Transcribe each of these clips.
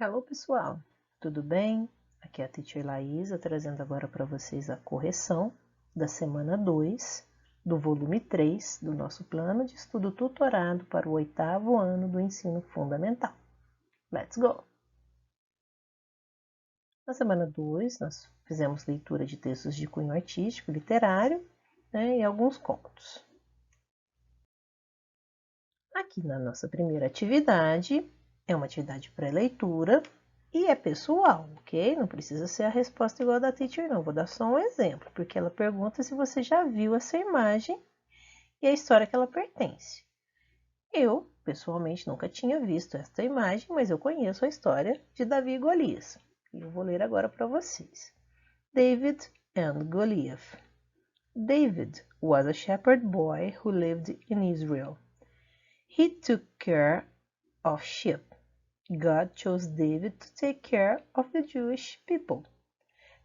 Hello, pessoal! Tudo bem? Aqui é a Teacher Laísa, trazendo agora para vocês a correção da semana 2 do volume 3 do nosso plano de estudo tutorado para o 8º ano do ensino fundamental. Let's go! Na semana 2, nós fizemos leitura de textos de cunho artístico, literário, e alguns contos. Aqui na nossa primeira atividade, é uma atividade pré-leitura e é pessoal, ok? Não precisa ser a resposta igual a da teacher, não. Vou dar só um exemplo, porque ela pergunta se você já viu essa imagem e a história que ela pertence. Eu, pessoalmente, nunca tinha visto esta imagem, mas eu conheço a história de Davi e Golias. E eu vou ler agora para vocês. David and Goliath. David was a shepherd boy who lived in Israel. He took care of sheep. God chose David to take care of the Jewish people.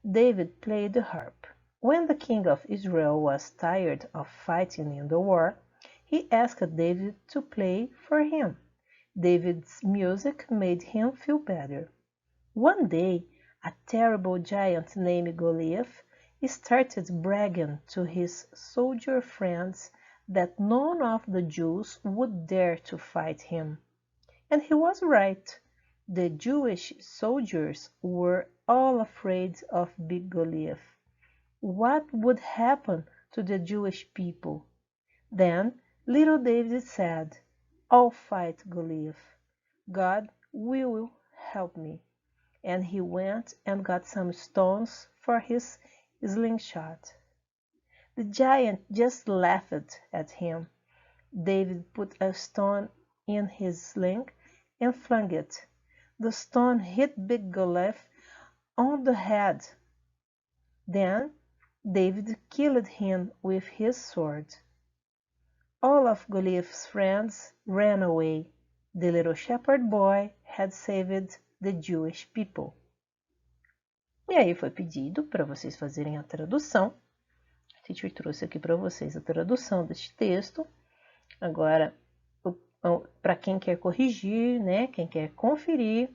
David played the harp. When the king of Israel was tired of fighting in the war, he asked David to play for him. David's music made him feel better. One day, a terrible giant named Goliath started bragging to his soldier friends that none of the Jews would dare to fight him. And he was right. The Jewish soldiers were all afraid of big Goliath. What would happen to the Jewish people? Then little David said, "I'll fight Goliath. God will help me." And he went and got some stones for his slingshot. The giant just laughed at him. David put a stone in his sling and flung it. The stone hit big Goliath on the head. Then David killed him with his sword. All of Goliath's friends ran away. The little shepherd boy had saved the Jewish people. E aí foi pedido para vocês fazerem a tradução. A teacher trouxe aqui para vocês a tradução deste texto. Agora, para quem quer corrigir, quem quer conferir,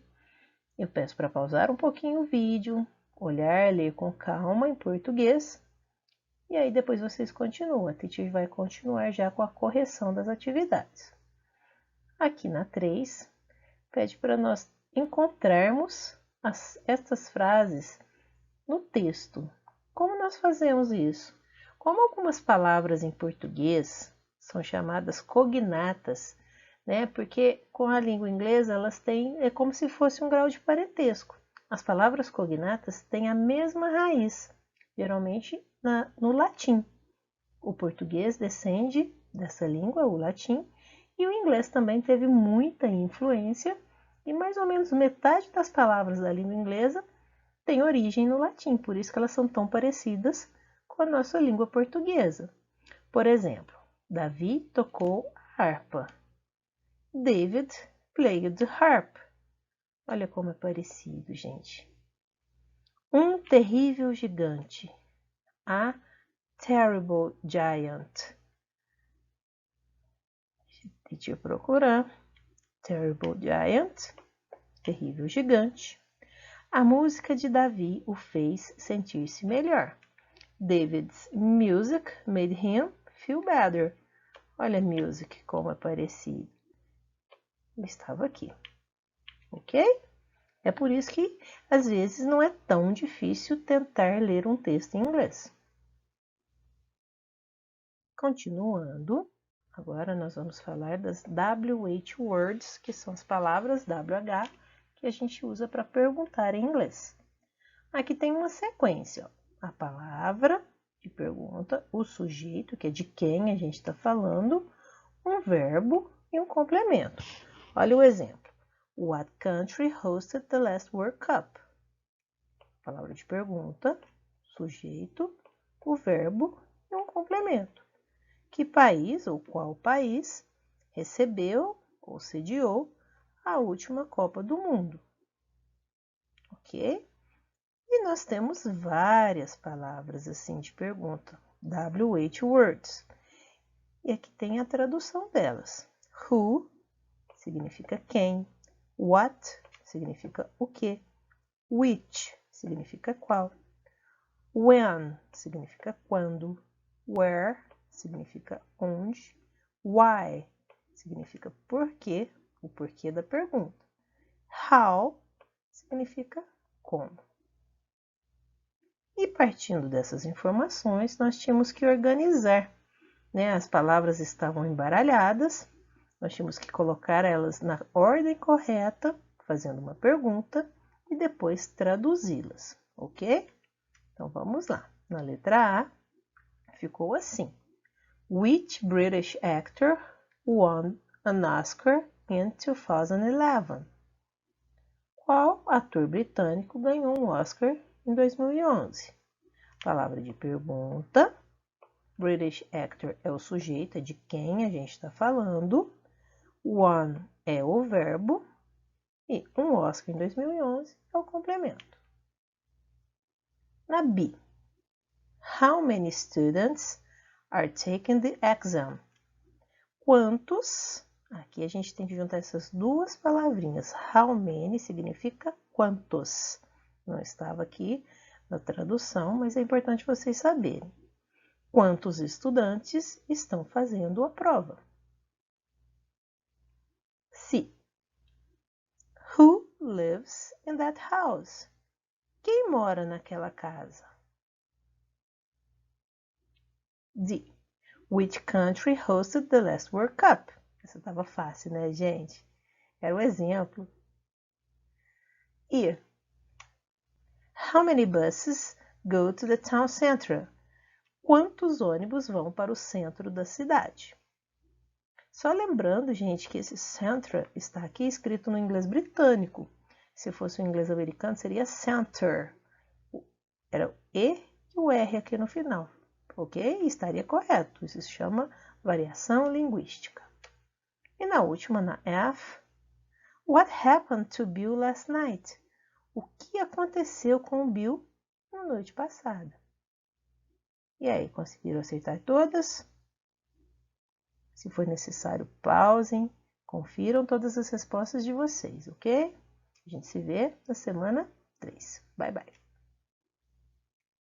eu peço para pausar um pouquinho o vídeo, olhar, ler com calma em português, e aí depois vocês continuam. A teacher vai continuar já com a correção das atividades. Aqui na 3, pede para nós encontrarmos estas frases no texto. Como nós fazemos isso? Como algumas palavras em português são chamadas cognatas, porque com a língua inglesa elas têm, é como se fosse um grau de parentesco. As palavras cognatas têm a mesma raiz, geralmente no latim. O português descende dessa língua, o latim, e o inglês também teve muita influência, e mais ou menos metade das palavras da língua inglesa tem origem no latim, por isso que elas são tão parecidas com a nossa língua portuguesa. Por exemplo, Davi tocou a harpa. David played the harp. Olha como é parecido, gente. Um terrível gigante. A terrible giant. Deixa eu procurar. Terrible giant. Terrível gigante. A música de Davi o fez sentir-se melhor. David's music made him feel better. Olha a music como é parecido. Estava aqui, ok? É por isso que às vezes não é tão difícil tentar ler um texto em inglês. Continuando, agora nós vamos falar das WH words, que são as palavras WH que a gente usa para perguntar em inglês. Aqui tem uma sequência, ó. A palavra de pergunta, o sujeito, que é de quem a gente está falando, um verbo e um complemento. Olha o exemplo. What country hosted the last World Cup? Palavra de pergunta, sujeito, o verbo e um complemento. Que país ou qual país recebeu ou sediou a última Copa do Mundo? Ok? E nós temos várias palavras assim de pergunta, WH words. E aqui tem a tradução delas. Who significa quem, what significa o quê? Which significa qual. When significa quando. Where significa onde. Why significa por quê, o porquê da pergunta. How significa como. E partindo dessas informações, nós tínhamos que organizar, né? As palavras estavam embaralhadas, nós tínhamos que colocar elas na ordem correta, fazendo uma pergunta e depois traduzi-las, ok? Então vamos lá. Na letra A, ficou assim: Which British actor won an Oscar in 2011? Qual ator britânico ganhou um Oscar em 2011? Palavra de pergunta. British actor é o sujeito, é de quem a gente está falando. Won é o verbo. E um Oscar em 2011 é o complemento. Na B. How many students are taking the exam? Quantos? Aqui a gente tem que juntar essas duas palavrinhas. How many significa quantos. Não estava aqui na tradução, mas é importante vocês saberem. Quantos estudantes estão fazendo a prova? C. Who lives in that house? Quem mora naquela casa? D. Which country hosted the last World Cup? Essa estava fácil, né, gente? Era o exemplo. E. How many buses go to the town center? Quantos ônibus vão para o centro da cidade? Só lembrando, gente, que esse center está aqui escrito no inglês britânico. Se fosse o inglês americano, seria center. Era o E e o R aqui no final, ok? Estaria correto. Isso se chama variação linguística. E na última, na F, What happened to Bill last night? O que aconteceu com o Bill na noite passada? E aí, conseguiram acertar todas? Se for necessário, pausem, confiram todas as respostas de vocês, ok? A gente se vê na semana 3. Bye, bye.